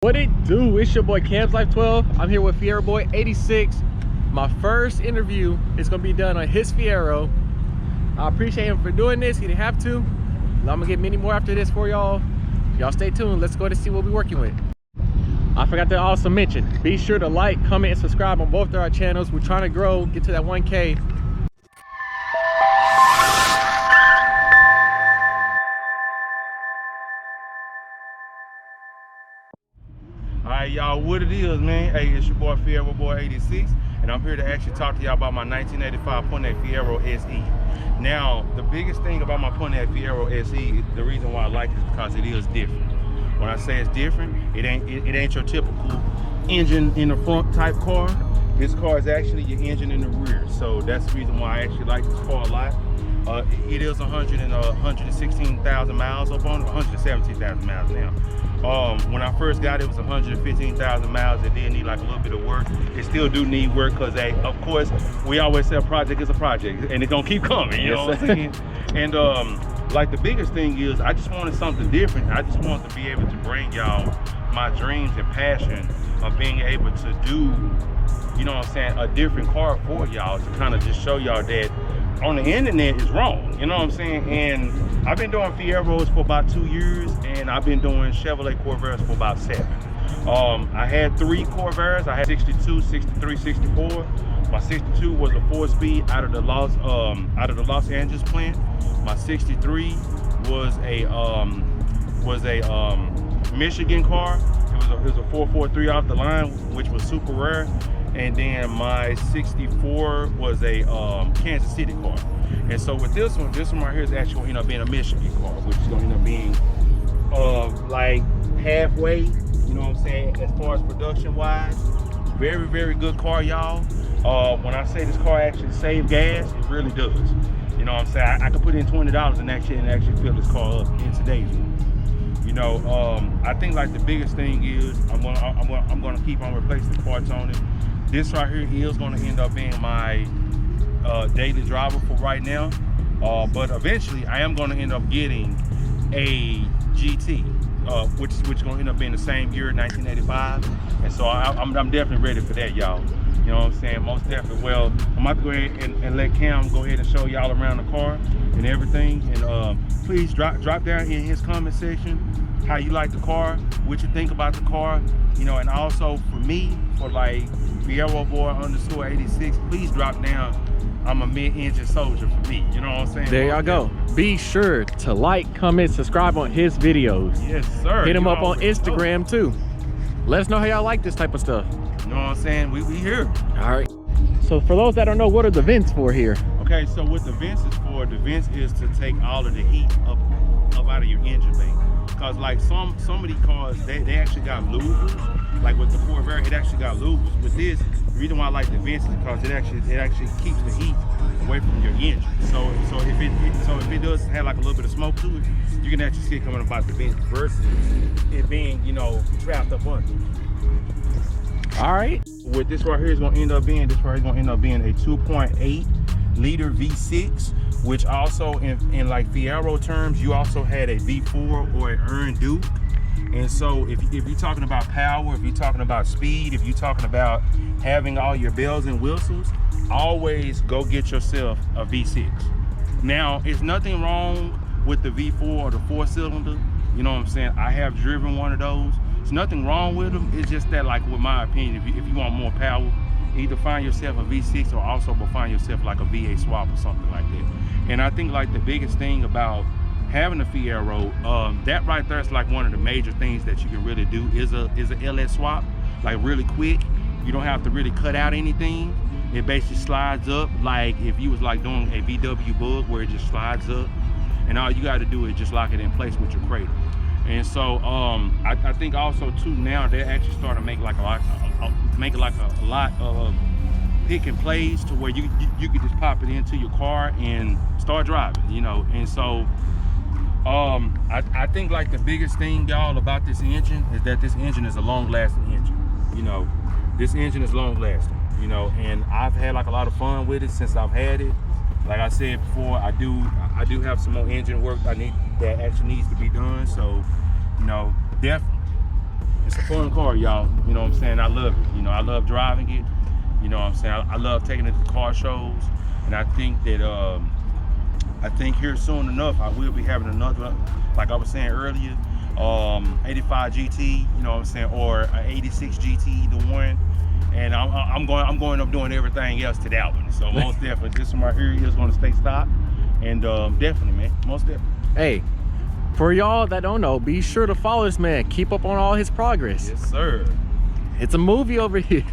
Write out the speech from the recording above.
What it do? It's your boy Cam's Life 12. I'm here with FieroBoy86. My first interview is gonna be done on his Fiero. I appreciate him for doing this. He didn't have to. I'm gonna get many more after this for y'all. Y'all stay tuned. Let's go to see what we're working with. I forgot to also mention, be sure to like, comment, and subscribe on both of our channels. We're trying to grow, get to that 1K. Alright, y'all, what it is, man? Hey, it's your boy FieroBoy86, and I'm here to actually talk to y'all about my 1985 Pontiac Fiero SE. Now, the biggest thing about my Pontiac Fiero SE, the reason why I like it is because it is different. When I say it's different, it ain't your typical engine in the front type car. This car is actually your engine in the rear, so that's the reason why I actually like this car a lot. It is 116,000 miles up on it, 117,000 miles now. When I first got it, it was 115,000 miles. It did need like a little bit of work. It still do need work because, of course, we always say a project is a project, and it's gonna keep coming. You know what I'm saying? And like the biggest thing is, I just wanted something different. I just wanted to be able to bring y'all my dreams and passion of being able to do, you know what I'm saying, a different car for y'all, to kind of just show y'all that on the internet is wrong, you know what I'm saying? And I've been doing Fieros for about 2 years, and I've been doing Chevrolet Corvairs for about 7. I had 3 Corvairs. I had 62, 63, 64. My 62 was a 4-speed out of the Los Angeles plant. My 63 was a Michigan car. It was a 443 off the line, which was super rare. And then my 64 was a Kansas City car. And so with this one right here is actually going to end up being a Michigan car, which is going to end up being like halfway, you know what I'm saying, as far as production wise. Very, very good car, y'all. When I say this car actually saves gas, it really does. You know what I'm saying? I could put in $20 in that shit and actually fill this car up in today's world. You know, I think like the biggest thing is I'm gonna keep on replacing parts on it. This right here is going to end up being my daily driver for right now, but eventually I am going to end up getting a GT, which is going to end up being the same year, 1985, and so I'm definitely ready for that, y'all. You know what I'm saying? Most definitely. Well, I'm about to go ahead and let Cam go ahead and show y'all around the car and everything, and please drop down in his comment section how you like the car, what you think about the car, you know, and also for me, for like FieroBoy86, please drop down. I'm a mid-engine soldier for me, you know what I'm saying? There y'all go. Be sure to like, comment, subscribe on his videos. Yes, sir. Hit him up on Instagram too. Let us know how y'all like this type of stuff. You know what I'm saying? We here. All right. So for those that don't know, what are the vents for here? Okay, so what the vents is for, the vents is to take all of the heat up out of your engine bay. Because like some of these cars, they actually got louvers. Like with the Corvair, it actually got louvers. With this, the reason why I like the vents is because it actually keeps the heat away from your engine. So if it does have like a little bit of smoke to it, you can actually see it coming about the vents versus it being, you know, trapped up under. All right. What this right here is going to end up being, a 2.8 liter V6, which also in like Fiero terms, you also had a V4 or an Earn Duke. And so if you're talking about power, if you're talking about speed, if you're talking about having all your bells and whistles, always go get yourself a V6. Now, it's nothing wrong with the V4 or the 4-cylinder. You know what I'm saying? I have driven one of those. There's nothing wrong with them. It's just that, like, with my opinion, if you want more power, either find yourself a V6 or also find yourself like a V8 swap or something like that. And I think like the biggest thing about having a Fiero, that right there is like one of the major things that you can really do is a LS swap, like really quick. You don't have to really cut out anything. It basically slides up like if you was like doing a VW Bug where it just slides up, and all you got to do is just lock it in place with your cradle. And so I think also too, now they're actually starting to make like a lot of pick and plays to where you could just pop it into your car and start driving, you know. And so I think like the biggest thing, y'all, about this engine is that this engine is a long-lasting engine. You know, this engine is long-lasting, you know, and I've had like a lot of fun with it since I've had it. Like I said before, I do have some more engine work that actually needs to be done. So, you know, definitely It's a fun car, y'all. You know what I'm saying? I love it. You know, I love driving it. You know what I'm saying? I love taking it to car shows. And I think that, I think here soon enough, I will be having another, like I was saying earlier, 85 GT, you know what I'm saying, or an 86 GT, either one. And I'm going up doing everything else to that one. So most definitely, this one right here is going to stay stocked. And definitely, man, most definitely. Hey, for y'all that don't know, be sure to follow this man. Keep up on all his progress. Yes, sir. It's a movie over here.